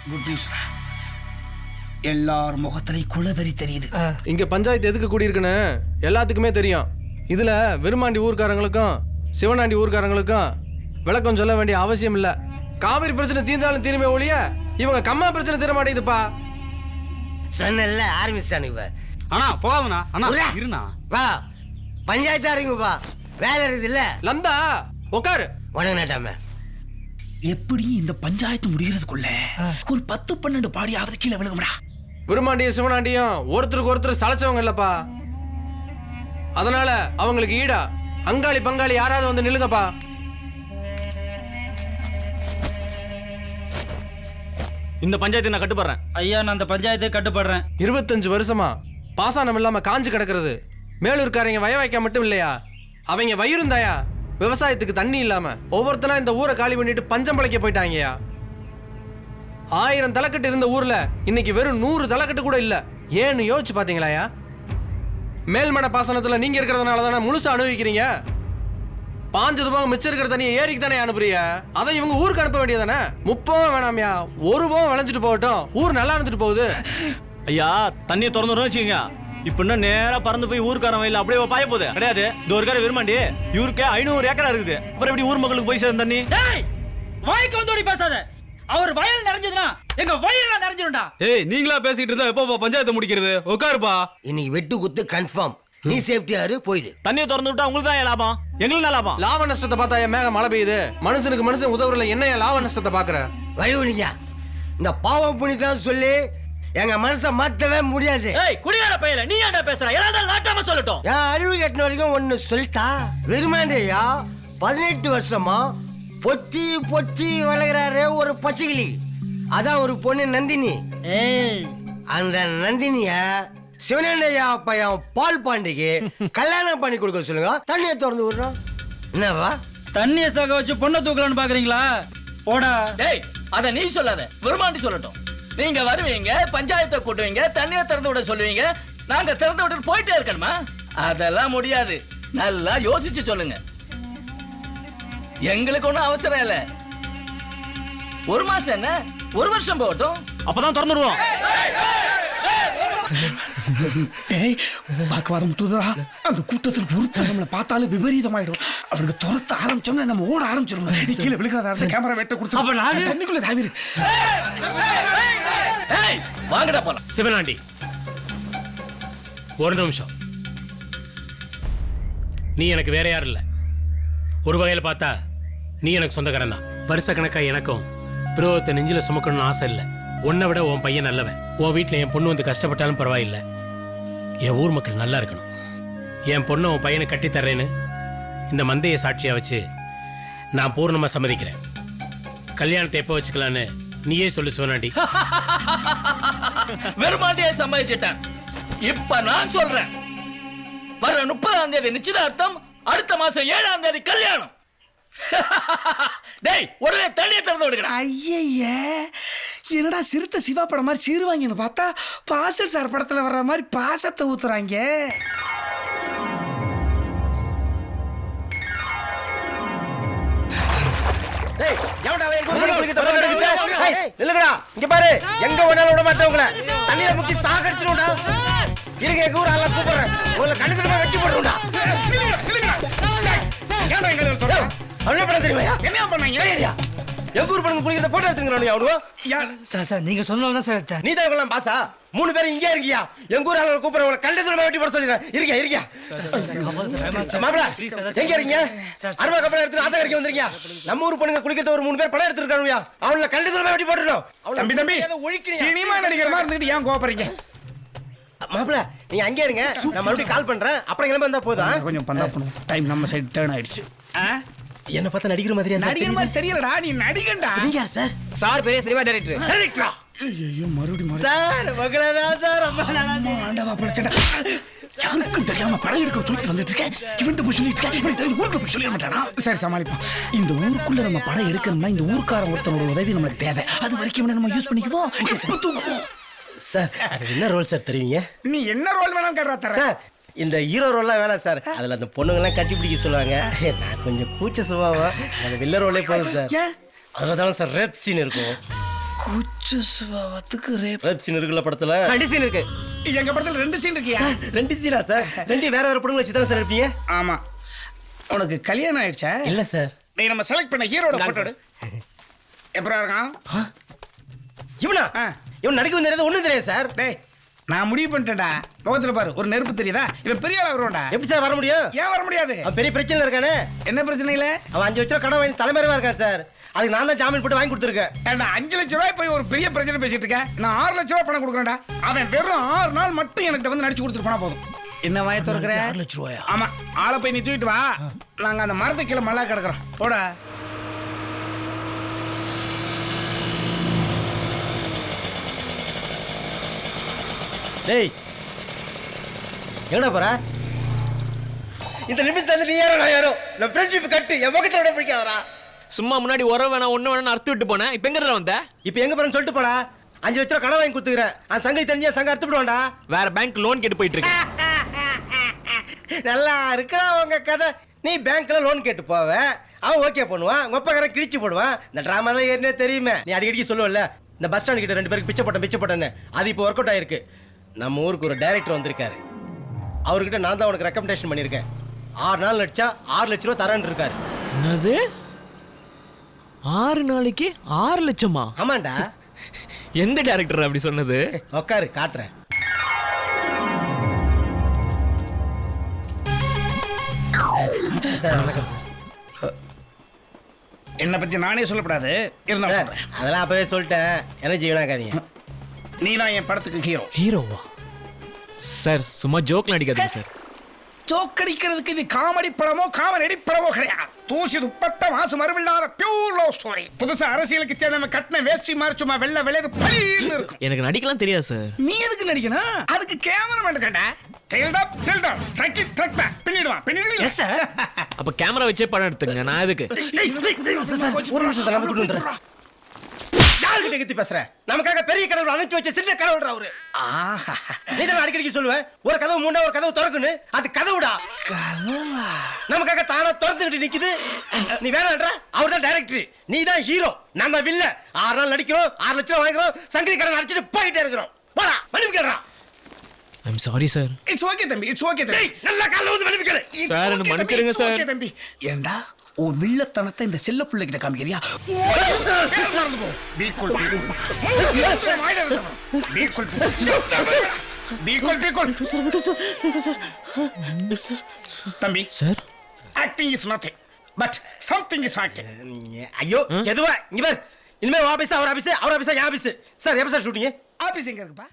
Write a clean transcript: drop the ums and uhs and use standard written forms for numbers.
Good news. எல்லார் முகத்திலையும் குளவெறி தெரியுது. இங்க பஞ்சாயத்து எதுக்கு கூடியிருக்குன்னு எல்லாத்துக்குமே தெரியும். இதுல விருமாண்டி ஊர்க்காரங்களுக்கும் சிவனாண்டி ஊர்க்காரங்களுக்கும் விளக்கம் சொல்ல வேண்டிய அவசியம் இல்ல. காவிரி பிரச்சனை தீர்ந்தாலும் தீருமே ஒழிய இவங்க கம்மா பிரச்சனை தீர மாட்டேங்குதுப்பா. சொன்னல ஆரம்பிச்சானுங்க. அண்ணா போகாதுண்ணா. அண்ணா இருண்ணா. வா பஞ்சாயத்து ஆரம்பிங்கப்பா. வேலை இருக்குது இல்ல. லந்தா உட்காரு. உனக்கு நட்டாம எப்படி இந்த பஞ்சாயத்து முடிகிறதுக்குள்ள ஒரு 10-12 பாடியாவது கீழே விழுகும்டா. விருமாண்டியும் சிவனாண்டியும் ஒருத்தருக்கு ஒருத்தர் சளைச்சவங்க இல்லப்பா. அதனால அவங்களுக்கு ஈடா அங்காளி பங்காளி யாராவது வந்து நில்லுங்கப்பா. இந்த பஞ்சாயத்து நான் கட்டுப்படுறேன். ஐயா நான் அந்த பஞ்சாயத்தை கட்டுப்படுறேன். 25 வருஷமா பாசானம் இல்லாம காஞ்சு கிடக்கிறது மேலூர்காரங்க வய வைக்க மட்டும் இல்லையா, அவங்க வயிறுந்தாயா விவசாயத்துக்கு தண்ணி இல்லாம ஒவ்வொருத்தனா இந்த ஊரை காலி பண்ணிட்டு பஞ்சம் பழைக்க போயிட்டாங்கயா. 1000 தலைக்கட்டு இருந்த ஊர்ல இன்னைக்கு வெறும் 100 தலைக்கட்டு கூட இல்ல. ஏன்னு யோசிச்சு பாத்தீங்களாயா? மேல்மட பாசனத்துல நீங்க இருக்கிறதுனால தானே முழுசா அனுபவிக்கிறீங்க. பாஞ்சது போக மிச்சம் இருக்கிற தண்ணியை ஏரிக்கு தானே அனுப்புறிய. அதை இவங்க ஊருக்கு அனுப்ப வேண்டியதானே. 30 வேணாமியா, 1 போகம் விளைஞ்சிட்டு போகட்டும், ஊர் நல்லா இருந்துட்டு போகுது. ஐயா தண்ணியை திறந்துடும் வச்சுக்கோங்க. இப்ப இன்னும் நேரா பறந்து போய் ஊருக்காரன் வயல அப்படியே பாய போகுது கிடையாது. இந்த ஒரு கார விரும்பாண்டி இவருக்கு 500 ஏக்கரா இருக்குது. அப்புறம் எப்படி ஊர் மக்களுக்கு போய் சேர்ந்த தண்ணி? வாய்க்கு வந்தோடி பேசாத. அவர் வயல் நிறைஞ்சதுன்னா எங்க வயல்ல நிறைஞ்சிரும்டா. ஏய் நீங்களா பேசிட்டு இருந்தா எப்போ பஞ்சாயத்து முடிக்கிறது? உட்காருப்பா. இன்னைக்கு வெட்டு குத்து கன்ஃபார்ம். நீ சேஃப்டியாரு போயிடு. தண்ணியை திறந்து விட்டா உங்களுக்கு தான் லாபம், எங்களுக்கு தான் லாபம். லாப நஷ்டத்தை பார்த்தா என் மேக மழை பெய்யுது. மனுஷனுக்கு மனுஷன் உதவுறல என்ன லாப நஷ்டத்தை பாக்குற? வழிவனிங்க இந்த பாவம் புனிதான் சொல்லி எங்க மனசை மாத்தவே முடியாது. ஏய் குடிகார பையல நீ ஏன்டா பேசுற? எல்லாரும் நாட்டாம சொல்லட்டும். என் அறிவு கட்டின வரைக்கும் ஒன்னு சொல்லிட்டா. வெறுமாண்டையா 18 வருஷமா பொத்தி பொத்தி வளர்கிறாரு ஒரு பச்சைக்கிளி. அதான் ஒரு பொண்ணு நந்தினி. ஏய் அந்த நந்தினிய சிவனண்டையா பையன் பால் பாண்டிக்கு கல்யாணம் பண்ணி கொடுக்க சொல்லுங்க. தண்ணியை திறந்து விடுறோம். என்னவா தண்ணிய சாக வச்சு பொண்ணை தூக்கலான்னு பாக்குறீங்களா? போடா. டேய் அத நீ சொல்லாத, விரும்மாண்டி சொல்லட்டும். நீங்க வருவீங்க, பஞ்சாயத்தை கூட்டுவீங்க, தண்ணியை திறந்து விட சொல்லுவீங்க, நாங்க திறந்து விட்டு போயிட்டே இருக்கணுமா? அதெல்லாம் முடியாது. நல்லா யோசிச்சு சொல்லுங்க. எங்களுக்கு ஒன்றும் அவசரம் இல்லை. 1 மாசம் என்ன, 1 வருஷம் போகட்டும். அப்பதான் திறந்துடுவோம். டேய் வாக்குவாதம் தூதுரா. அந்த கூட்டத்தில் ஒருத்தர் நம்மளை பார்த்தாலும் விபரீதமாயிடும். அவனுக்கு துரத்த ஆரம்பிச்சோம்னா நம்ம ஓட ஆரம்பிச்சிடும். நீ கீழே விழுக்கிறத கேமரா வெட்ட கொடுத்து அப்ப நானு தண்ணிக்குள்ள தாவிரு. ஏய் வாங்கடா போலாம். சிவனாண்டி ஒரு நிமிஷம். நீ எனக்கு வேற யாரும் இல்லை. ஒரு வகையில் பார்த்தா நீ எனக்கு சொந்தக்காரன் தான். வருஷ கணக்கா எனக்கும் விரோதத்தை நெஞ்சில சுமக்கணும்னு ஆசை இல்லை. உன்னை விட உன் பையன் நல்லவன். உன் வீட்டில் என் பொண்ணு வந்து கஷ்டப்பட்டாலும் பரவாயில்லை, என் ஊர் மக்கள் நல்லா இருக்கணும். என் பொண்ணை உன் பையனை கட்டித்தர்றேன்னு இந்த மந்தையை சாட்சியாக வச்சு நான் பூர்ணமாக சம்மதிக்கிறேன். கல்யாணத்தை எப்போ வச்சுக்கலான்னு நீயே சொல்லு சிவனாண்டி. வெறுமாண்டியை சம்மதிச்சிட்டேன். இப்ப நான் சொல்றேன், வர 30ஆம் தேதி நிச்சயதார்த்தம், அடுத்த மாசம் 7ஆம் தேதி கல்யாணம். டேய் உடனே தண்ணியை திறந்து விடுங்கடா. ஐயே என்னடா சிறுத்தை சிவா படம் மாதிரி சீருவாங்கன்னு பார்த்தா பாசல் சார் படத்துல வர்ற மாதிரி பாசத்தை ஊத்துறாங்க. டேய் எவன்டா அவன் இல்லங்கடா இங்க பாரு. எங்க வேணாலும் விட மாட்டேன் உங்களை. தண்ணியில முக்கி சாகடிச்சிடும்டா. இருங்க எங்க ஊர் ஆள கூப்பிடுறேன். உங்களை கண்ணுக்கு வெட்டி போடுறோம்டா. என்ன பண்ண தெரியுமா? என்ன பண்ணீங்க? எங்க ஊர் பணம் குளிக்கிறத போட்டோ எடுத்துங்கறானே அவனு. சார் சார் நீங்க சொன்னவங்க தான் சார் எடுத்தேன். நீ தான் இவங்கலாம் பாசா? 3 பேரும் இங்கே இருக்கியா? எங்க ஊர் ஆள கூப்பிடுறேன். உங்களை கண்ணுக்கு வெட்டி போட சொல்லிடுறேன். இருக்கியா? மாப்ள எங்க இருக்கீங்க? அருவா கப்பல எடுத்து ஆத்த கறிக்க வந்திருக்கியா? நம்ம ஊர் பொண்ணுங்க குளிக்கிறத ஒரு 3 பேர் படம் எடுத்துருக்கானுயா. அவங்கள கண்ணுக்கு வெட்டி போட்டுறோம். தம்பி சினிமா நடிகர் மாதிரி இருந்துட்டு ஏன் கோபறீங்க? மாப்ள நீங்க அங்கே இருங்க. நான் மறுபடியும் கால் பண்றேன். அப்புறம் கிளம்ப வந்தா போதும். கொஞ்சம் பந்தா பண்ணுவோம். டைம் நம்ம சைடு டர்ன் ஆயிடுச்சு. என்ன பார்த்தா நடிக்கிற மாதிரியா? நடிகர் மாதிரி தெரியலடா, நீ நடிகண்டா. நீங்க யார் சார்? சார் பெரிய சினிமா டைரக்டர். டைரக்டரா? ஐயோ மறுபடியும் சார் மகளதான் சார். ஆண்டவா பழச்சடா. யாருக்கும் தெரியாம படம் எடுக்க சொல்லிட்டு வந்துட்டு இருக்கேன். இவன்ட்ட போய் சொல்லிட்டு இருக்கேன். இப்படி தெரிஞ்சு ஊருக்குள்ள போய் சொல்லிட மாட்டானா? சரி சமாளிப்போம். இந்த ஊருக்குள்ள நம்ம படம் எடுக்கணும்னா இந்த ஊர்க்காரன் ஒருத்தனோட உதவி நமக்கு தேவை. அது வரைக்கும் நம்ம யூஸ் பண்ணிக்குவோம். சார் என்ன ரோல் சார் தருவீங்க? நீ என்ன ரோல் வேணாலும் கேட்றா தர. சார் இந்த ஹீரோ ரோல்லாம் வேணாம் சார். அதில் அந்த பொண்ணுங்கெல்லாம் கட்டி பிடிக்க சொல்லுவாங்க. நான் கொஞ்சம் கூச்ச சுபாவம். அந்த வில்ல ரோலே போதும் சார். அதில் தானே சார் ரேப் சீன் இருக்கும். கூச்ச சுபாவத்துக்கு ரேப். ரேப் சீன் இருக்குல்ல படத்துல? ரெண்டு சீன் இருக்கு. எங்க படத்துல 2 சீன் இருக்கியா? 2 சீனா சார்? 2 வேற வேற படங்களை வச்சு தானே சார் இருப்பீங்க? ஆமா. உனக்கு கல்யாணம் ஆயிடுச்சா? இல்ல சார். டேய் நம்ம செலக்ட் பண்ண ஹீரோட போட்டோ எடு. எப்பரா இருக்கான்? இவனா? ஆ. இவன் நடிக்க வந்தது ஒண்ணும் தெரியாது சார். டேய் நான் முடிவு பண்ணிட்டேன்டா. முகத்துல பாரு ஒரு நெருப்பு தெரியுதா? இவன் பெரிய ஆளா வருவான்டா. எப்படி சார் வர முடியும்? ஏன் வர முடியாது? அவன் பெரிய பிரச்சனை இருக்கானே. என்ன பிரச்சனை இல்ல? அவன் 5 லட்சம் கடன் வாங்கி தலைமறைவா இருக்கான் சார். அதுக்கு நான் தான் ஜாமீன் போட்டு வாங்கி கொடுத்துருக்கேன். ஏண்டா 5 லட்ச ரூபாய் போய் ஒரு பெரிய பிரச்சனை பேசிட்டு இருக்கேன். நான் 6 லட்ச ரூபாய் பணம் கொடுக்குறேன்டா. அவன் வெறும் 6 நாள் மட்டும் எனக்கு வந்து நடிச்சு கொடுத்துட்டு போனா போதும். என்ன வாய திறக்கிற? 6 லட்ச ரூபாயா? ஆமா. ஆளை போய் நீ தூக்கிட்டு வா. நாங்க அந்த மரத்துக்கு கீழே மல்லா கிடக்குறோம். போடா. டேய் எங்கடா போற? இந்த நிமிஷத்துல நீ யாரோ நான் யாரோ? நான் ஃப்ரெண்ட்ஷிப் கட்டு என் முகத்தோட பிடிக்காதடா. சும்மா முன்னாடி உறவு வேணா ஒண்ணு வேணா அறுத்து விட்டு போனேன். இப்ப எங்க வந்த? இப்போ எங்க போறேன்னு சொல்லிட்டு போடா. 5 லட்ச ரூபா கடன் வாங்கி கொடுத்துக்கிறேன். அந்த சங்கை தெரிஞ்சா சங்க அறுத்து விடுவான்டா. வேற பேங்க் லோன் கேட்டு போயிட்டு இருக்கு. நல்லா இருக்குடா உங்க கதை. நீ பேங்க்ல லோன் கேட்டு போவ, அவன் ஓகே பண்ணுவான், உங்க அப்பாக்காரன் கிழிச்சு போடுவான். இந்த டிராமா தான் ஏற்கனவே தெரியுமே. நீ அடிக்கடி சொல்லுவல்ல, இந்த பஸ் ஸ்டாண்ட் கிட்ட 2 பேருக்கு பிச்சை போட்டேன்னு. அது இப்போ ஒர்க் அவுட் ஆயிருக்கு. நம்ம ஊருக்கு ஒரு டைரக்டர் வந்திருக்காரு. அவர்கிட்ட நான் தான் உனக்கு ரெக்கமெண்டேஷன் பண்ணியிருக்கேன். 6 நாள் நடிச்சா 6 லட்ச ரூபா தரேன்னு இருக்காரு. என்னது 6 நாளைக்கு 6 லட்சமா? ஆமாண்டா. எந்த டைரக்டர் அப்படி சொன்னது? உட்காரு காட்டுறேன். சார் வணக்கம். என்னை பத்தி நானே சொல்லக்கூடாது. இருந்தாலும் சார் சொல்றேன். அதெல்லாம் அப்பவே சொல்லிட்டேன். எனர்ஜி வீணாக்காதீங்க. நீ தான் என் படத்துக்கு ஹீரோ. ஹீரோவா? சார் சும்மா ஜோக்ல அடிக்காதீங்க சார். ஜோக்கடிக்கிறதுக்கு இது காமெடி படமோ காமெடி படமோ கிடையாது. தூசி துப்பட்ட மாசு மறுவில்லாத பியூர் லவ் ஸ்டோரி. புதுசா அரசியலுக்கு சேர்ந்த கட்டின வேஷ்டி மாதிரி சும்மா வெள்ளை வெளியேறு பலின்னு இருக்கும். எனக்கு நடிக்கலாம் தெரியாது சார். நீ எதுக்கு நடிக்கணும்? அதுக்கு கேமராமேன் கேட்டா எஸ் சார். அப்ப கேமரா வச்சே படம் எடுத்துங்க. நான் எதுக்கு? ஒரு நிமிஷம் சார், நம்ம கூட்டு வந்துடுறேன். யார்கிட்ட கத்தி பேசுற? நமக்காக பெரிய கடவுள் அணைச்சு வச்ச சின்ன கடவுள்ரா அவரு. நீ தான் அடிக்கடி சொல்லுவ, ஒரு கதவு மூண்டா ஒரு கதவு திறக்குன்னு. அது கதவுடா. கதவா? நமக்காக தானா திறந்துகிட்டு நிக்குது. நீ வேணான்றா? அவர் தான் டைரக்டர், நீ தான் ஹீரோ, நான் தான் வில்ல. 6 நாள் நடிக்கிறோம், 6 லட்சம் வாங்குறோம், சங்கரி கடன் அடிச்சுட்டு போயிட்டே இருக்கிறோம். வாடா மன்னிப்பு கேடுறா. I'm sorry sir. It's okay தம்பி, இட்ஸ் ஓகே தம்பி. நல்லா கால்ல வந்து மன்னிப்பு கேளு. சார் என்ன மன்னிச்சிடுங்க சார். ஓகே தம்பி. ஏண்டா உன் வில்லத்தனத்தை இந்த செல்ல பிள்ளை கிட்ட காமிக்கிறியா? தம்பி sir acting is nothing but something is acting. ஐயோ எதுவா இங்க பார். இனிமே ஆபீஸ் அவர் ஆபீஸ், அவர் ஆபீஸ் என் ஆபீஸ். சார் எப்ப சார் ஷூட்டிங்? ஆபீஸ் எங்க இருக்குப்பா?